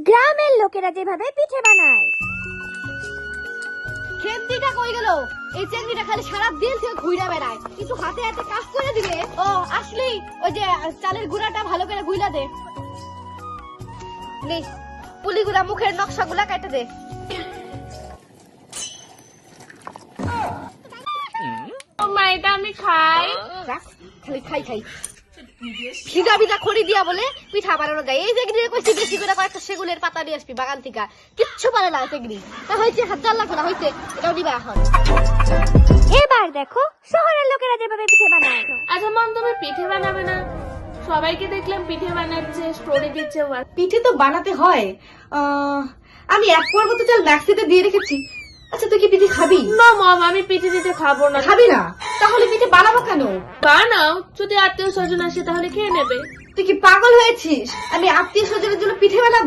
গ্রামের লোকেরা যেভাবে পিঠে বানায়। খেন্দিটা কই গেল? এই চেংড়িটা খালি সারা দিন থেকে ঘুইরা বেড়ায়, কিছু হাতে হাতে কাজ করে দিবে। ও আসলি ওই যে চালের গুঁড়াটা ভালো করে গুইলা দে। নে পুলিগুলা মুখের নকশাগুলা কেটে দে। মা এটা আমি খাই। খালি খাই খাই ভিজা ভিজা খড়ি দিয়া বলে পিঠা বানানো যায়। এই চেংড়ি কইছি বেশি করে কয়েকটা সেগুনের পাতা নিয়ে আসবি বাগান থেকে, কিচ্ছু পারে না চেংড়ি। তা হয়েছে হাত জাল লাগবে না, হয়েছে এটাও দিবা এখন। এবার দেখো শহরের লোকেরা যেভাবে পিঠে বানায়। আচ্ছা মম, তুমি পিঠে বানাবে না? সবাইকে দেখলাম পিঠে বানাচ্ছে, স্টোরি দিচ্ছে। পিঠে তো বানাতে হয়। আমি এক পর্ব তো চাল ম্যাক্সিতে দিয়ে রেখেছি। আচ্ছা তুই কি পিঠে খাবি? না মম, আমি পিঠে দিতে খাবো না। খাবি না? তাহলে পিঠে বানাবো কেন? বানাও, যদি আত্মীয় স্বজন আসে তাহলে খেয়ে নেবে। তুই কি পাগল হয়েছিস? আমি আত্মীয় স্বজনের জন্য পিঠে বানাবো?